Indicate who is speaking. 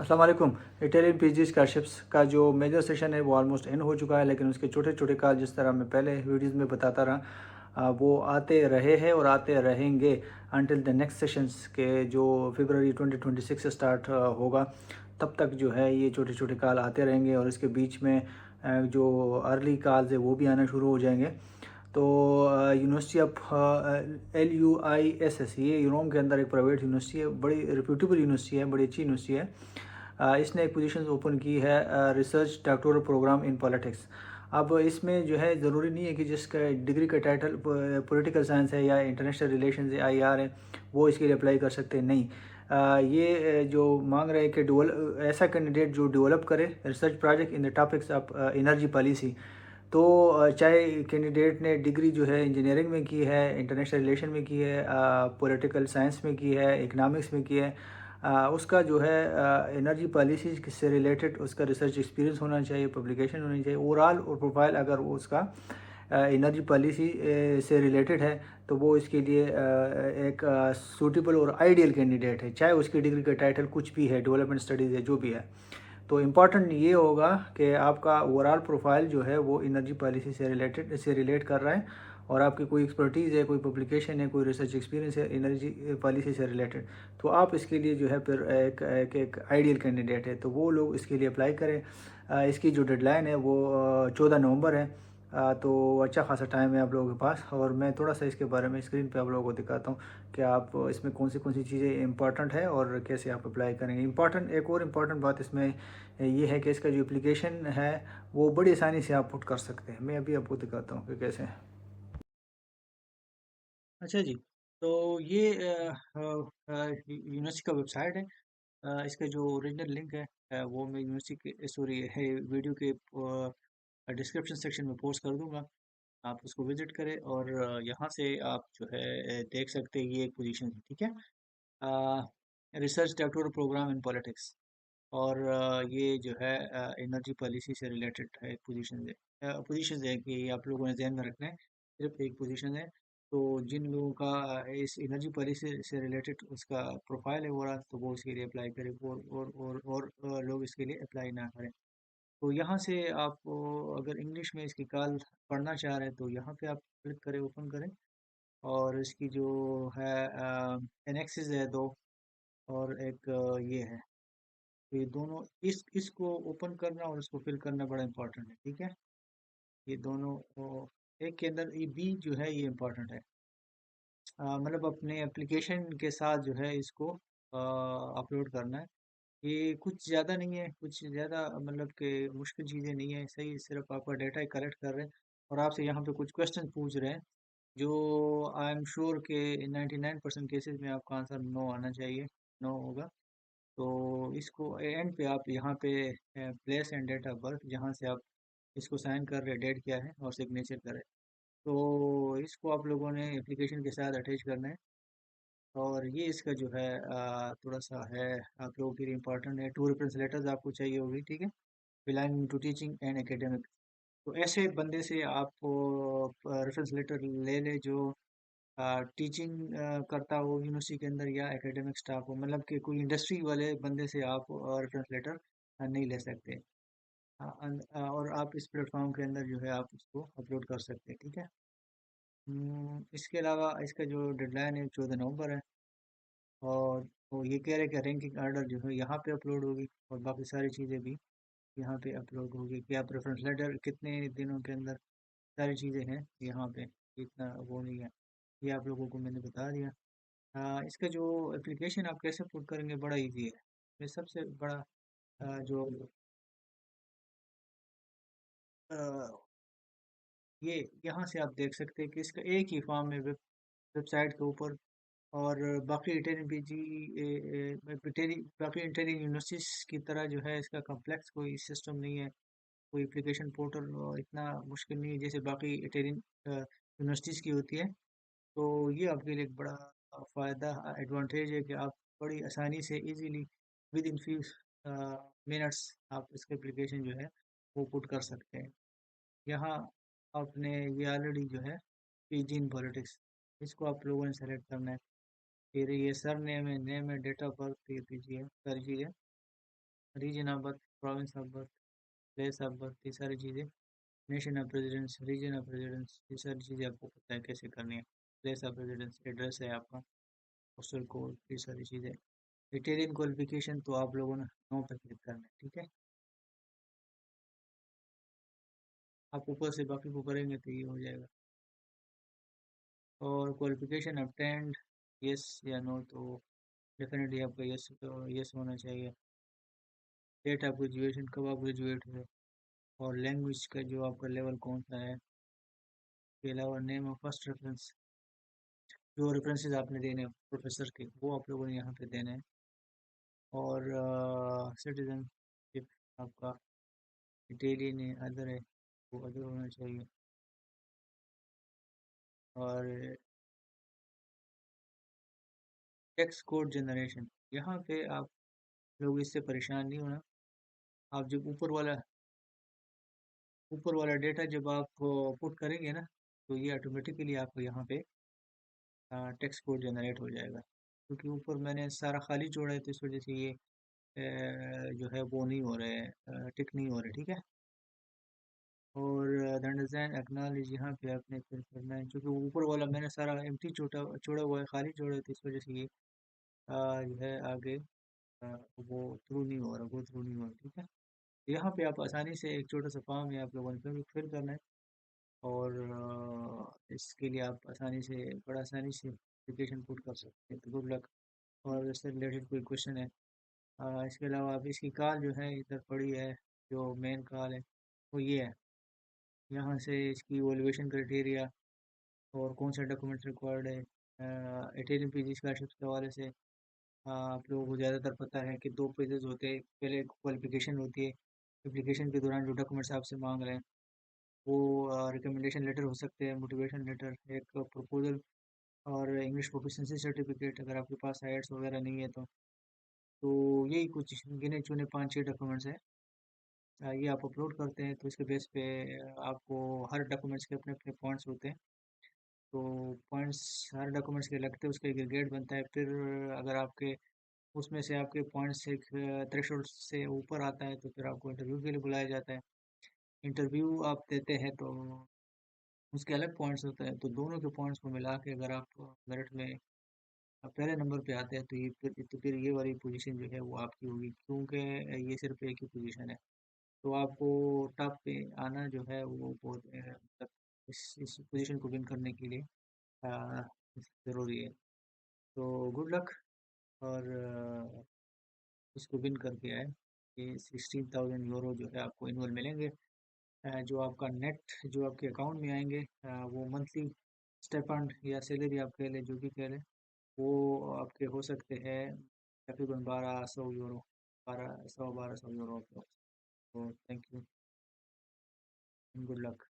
Speaker 1: अस्सलाम वालेकुम। Italian PG scholarships का जो मेजर सेशन है वो ऑलमोस्ट एंड हो चुका है, लेकिन उसके छोटे छोटे कॉल जिस तरह मैं पहले वीडियोस में बताता रहा वो आते रहे हैं और आते रहेंगे अनटिल द नेक्स्ट सेशंस के जो फरवरी 2026 से स्टार्ट होगा। तब तक जो है ये छोटे छोटे कॉल आते रहेंगे और इसके बीच में जो अर्ली कॉल्स है वो भी आना शुरू हो जाएंगे। तो यूनिवर्सिटी ऑफ LUISS ये यूरोम के अंदर एक प्राइवेट यूनिवर्सिटी है, बड़ी रिप्यूटेबल यूनिवर्सिटी है, बड़ी अच्छी यूनिवर्सिटी है। इसने एक पोजीशन ओपन की है research doctoral programme in politics. अब इसमें जो है ज़रूरी नहीं है कि जिसका डिग्री का टाइटल पॉलिटिकल साइंस है या इंटरनेशनल रिलेशंस है, IR है, वो इसके लिए अप्लाई कर सकते हैं। नहीं, ये जो मांग रहे हैं कि ऐसा कैंडिडेट जो डेवलप करे research project in the topics of energy policy. तो चाहे कैंडिडेट ने डिग्री जो है इंजीनियरिंग में की है, इंटरनेशनल रिलेशन में की है, पॉलिटिकल साइंस में की है, इकनॉमिक्स में की है, उसका जो है एनर्जी पॉलिसी से रिलेटेड उसका रिसर्च एक्सपीरियंस होना चाहिए, पब्लिकेशन होनी चाहिए ओवरऑल, और प्रोफाइल अगर वो उसका एनर्जी पॉलिसी से रिलेटेड है तो वो इसके लिए एक सूटेबल और आइडियल कैंडिडेट है, चाहे उसकी डिग्री का टाइटल कुछ भी है, डेवलपमेंट स्टडीज़ है, जो भी है। तो इम्पॉर्टेंट ये होगा कि आपका ओवरऑल प्रोफाइल जो है वो एनर्जी पॉलिसी से रिलेट कर रहा है, और आपकी कोई एक्सपर्टीज़ है, कोई पब्लिकेशन है, कोई रिसर्च एक्सपीरियंस है एनर्जी पॉलिसी से रिलेटेड, तो आप इसके लिए जो है फिर एक आइडियल कैंडिडेट है, तो वो लोग इसके लिए अप्लाई करें। इसकी जो डेडलाइन है वो 14 नवंबर है। तो अच्छा खासा टाइम है आप लोगों के पास, और मैं थोड़ा सा इसके बारे में स्क्रीन पे आप लोगों को दिखाता हूँ कि आप इसमें कौन सी चीज़ें इंपॉर्टेंट है और कैसे आप अप्लाई करेंगे। एक और इम्पॉर्टेंट बात इसमें ये है कि इसका जो एप्लीकेशन है वो बड़ी आसानी से आप पुट कर सकते हैं। मैं अभी आपको दिखाता हूँ कि कैसे। अच्छा जी, तो ये यूनिवर्सिटी का वेबसाइट है। इसका जो ओरिजिनल लिंक है वो मैं यूनिवर्सिटी के सॉरी है वीडियो के डिस्क्रिप्शन सेक्शन में पोस्ट कर दूंगा। आप उसको विजिट करें और यहाँ से आप जो है देख सकते हैं ये एक पोजीशन है, ठीक है। Research doctoral programme in politics, और ये जो है एनर्जी पॉलिसी से रिलेटेड है पोजीशन है। पोजीशन है कि आप लोगों ने ध्यान में रखना है, सिर्फ एक पोजीशन है। तो जिन लोगों का इस एनर्जी पॉलिसी से रिलेटेड उसका प्रोफाइल है ओवरऑल, तो वो इसके लिए अप्लाई करें, और लोग इसके लिए अप्लाई ना करें। तो यहाँ से आप अगर इंग्लिश में इसकी कॉल पढ़ना चाह रहे हैं तो यहाँ पे आप क्लिक करें, ओपन करें, और इसकी जो है एनेक्सिस है दो, और एक ये है। तो ये दोनों इसको ओपन करना और इसको फिल करना बड़ा इंपॉर्टेंट है, ठीक है। ये दोनों एक के अंदर ये बी जो है ये इंपॉर्टेंट है। मतलब अपने एप्लीकेशन के साथ जो है इसको अपलोड करना है। ये कुछ ज़्यादा नहीं है, कुछ ज़्यादा मतलब कि मुश्किल चीज़ें नहीं है, सही सिर्फ आपका डेटा ही कलेक्ट कर रहे हैं और आपसे यहाँ पे कुछ क्वेश्चन पूछ रहे हैं, जो आई एम श्योर के 99% केसेस में आपका आंसर नो आना चाहिए, नो होगा। तो इसको एंड पे आप यहाँ पे place and date of birth, जहाँ से आप इसको साइन कर रहे हैं, डेट क्या है, और सिग्नेचर करें। तो इसको आप लोगों ने एप्लीकेशन के साथ अटैच करना है। और ये इसका जो है थोड़ा सा है आप लोगों के लिए इम्पोर्टेंट है। टू रेफरेंस लेटर्स आपको चाहिए होगी, ठीक है, belonging to teaching and academic. तो ऐसे बंदे से आप रेफरेंस लेटर ले ले जो टीचिंग करता हो यूनिवर्सिटी के अंदर, या एकेडमिक स्टाफ हो, मतलब कि कोई इंडस्ट्री वाले बंदे से आप रेफरेंस लेटर नहीं ले सकते। और आप इस प्लेटफॉर्म के अंदर जो है आप उसको अपलोड कर सकते हैं, ठीक है। इसके अलावा इसका जो डेडलाइन है 14 नवंबर है। और वो ये कह रहे हैं कि रैंकिंग आर्डर जो है यहाँ पे अपलोड होगी, और बाकी सारी चीज़ें भी यहाँ पे अपलोड होगी, कि आप रेफरेंस लेटर कितने दिनों के अंदर, सारी चीज़ें हैं यहाँ पे। इतना वो नहीं है, ये आप लोगों को मैंने बता दिया। इसका जो एप्लीकेशन आप कैसे पुट करेंगे, बड़ा इजी है। ये सबसे बड़ा जो अ, ये यहाँ से आप देख सकते हैं कि इसका एक ही फॉर्म है वेबसाइट के ऊपर। और बाकी इटालियन पीजी बाकी इटालियन यूनिवर्सिटीज की तरह जो है इसका कम्प्लेक्स कोई सिस्टम नहीं है, कोई एप्लीकेशन पोर्टल इतना मुश्किल नहीं है जैसे बाकी इटालियन यूनिवर्सिटीज़ की होती है। तो ये आपके लिए एक बड़ा फ़ायदा एडवांटेज है कि आप बड़ी आसानी से easily with in few minutes आप इसका एप्लीकेशन जो है वो पुट कर सकते हैं। यहाँ आपने ये ऑलरेडी जो है पीजी इन पॉलिटिक्स, इसको आप लोगों ने सेलेक्ट करना है। फिर ये सर नेम है, डेट ऑफ बर्थ, ये दीजिए सारी चीज़ें। Region of birth, province of birth, place of birth, ये सारी चीज़ें, nation of residence, region of residence, ये सारी चीज़ें आपको पता है कैसे करनी है। प्लेस ऑफ रेजिडेंस एड्रेस है आपका, पोस्टल कोड, ये सारी चीज़ें। इटालियन क्वालिफिकेशन तो आप लोगों ने नो पे क्लिक करना है, ठीक है। आप ऊपर से बाकी को करेंगे तो ये हो जाएगा। और क्वालिफिकेशन obtained, यस या नो, तो डेफिनेटली आपका यस, तो यस होना चाहिए। डेट ऑफ ग्रेजुएशन, कब आप ग्रेजुएट हुए, और लैंग्वेज का जो आपका लेवल कौन सा है। के अलावा नेम ऑफ फर्स्ट रेफरेंस, जो रेफरेंसेस आपने देने हैं प्रोफेसर के, वो आप लोगों ने यहाँ पे देने हैं। और सिटीजनशिप आपका इटालियन है, अदर है, वो अदर होना चाहिए। और टेक्स्ट कोड जनरेशन, यहाँ पे आप लोग इससे परेशान नहीं होना। आप जब ऊपर वाला डेटा जब आप पुट करेंगे ना, तो ये ऑटोमेटिकली आपको यहाँ पे टेक्स्ट कोड जनरेट हो जाएगा, क्योंकि ऊपर मैंने सारा खाली छोड़ा है, तो इस वजह से ये जो है वो नहीं हो रहे हैं, टिक नहीं हो रहे, ठीक है। और दैन डिज़ाइन एक्नॉलेज, यहाँ पे आपने फिर करना है, क्योंकि ऊपर वाला मैंने सारा एम्प्टी छोड़ा छोड़ा हुआ है, खाली छोड़ा है, तो इस वजह से ये जो है आगे वो थ्रू नहीं हो रहा, वो थ्रू नहीं हो रहा, ठीक है। यहाँ पे आप आसानी से एक छोटा सा फॉर्म है, आप लोगों ने फिल करना है। और इसके लिए आप आसानी से, बड़ा आसानी से एप्लीकेशन पुट कर सकते हैं, तो गुड लक। और इससे रिलेटेड कोई क्वेश्चन है, इसके अलावा आप इसकी कॉल जो है इधर पड़ी है, जो मेन कॉल है वो ये है। यहाँ से इसकी वैल्यूएशन क्राइटेरिया और कौन सा डॉक्यूमेंट रिक्वायर्ड है, इटालियन पीजी स्कॉलरशिप के हवाले से आप लोगों को ज़्यादातर पता है कि दो पेजेस होते हैं। पहले क्वालिफिकेशन होती है, एप्लीकेशन के दौरान जो डॉक्यूमेंट्स आपसे मांग रहे हैं वो रिकमेंडेशन लेटर हो सकते हैं, मोटिवेशन लेटर, एक प्रपोजल, और इंग्लिश प्रोफिशिएंसी सर्टिफिकेट अगर आपके पास आईएलटीएस वगैरह नहीं है तो यही कुछ गिने चुने 5-6 डॉक्यूमेंट्स हैं। ये आप अपलोड करते हैं, तो इसके बेस पे आपको हर डॉक्यूमेंट्स के अपने अपने पॉइंट्स होते हैं, तो पॉइंट्स हर डॉक्यूमेंट्स के लगते हैं, उसका एक ग्रेड बनता है। फिर अगर आपके उसमें से आपके पॉइंट्स एक थ्रेशोल्ड से ऊपर आता है, तो फिर आपको इंटरव्यू के लिए बुलाया जाता है। इंटरव्यू आप देते हैं तो उसके अलग पॉइंट्स होते हैं, तो दोनों के पॉइंट्स को मिला के अगर आप मेरिट में पहले नंबर पे आते हैं, तो फिर ये वाली पोजीशन जो है वो आपकी होगी, क्योंकि ये सिर्फ एक ही पोजीशन है। तो आपको टॉप पे आना जो है वो बहुत मतलब इस पोजीशन को विन करने के लिए अ, ज़रूरी है। तो गुड लक। और इसको विन करके आए। ये 16,000 यूरो जो है आपको इनवल मिलेंगे, जो आपका नेट जो आपके अकाउंट में आएंगे, वो मंथली स्टेपंड या सैलरी आप कह लें, जो भी कह लें, वो आपके हो सकते हैं तकरीबन 1,200 यूरो, 1200 यूरो आपके। तो थैंक यू, गुड लक।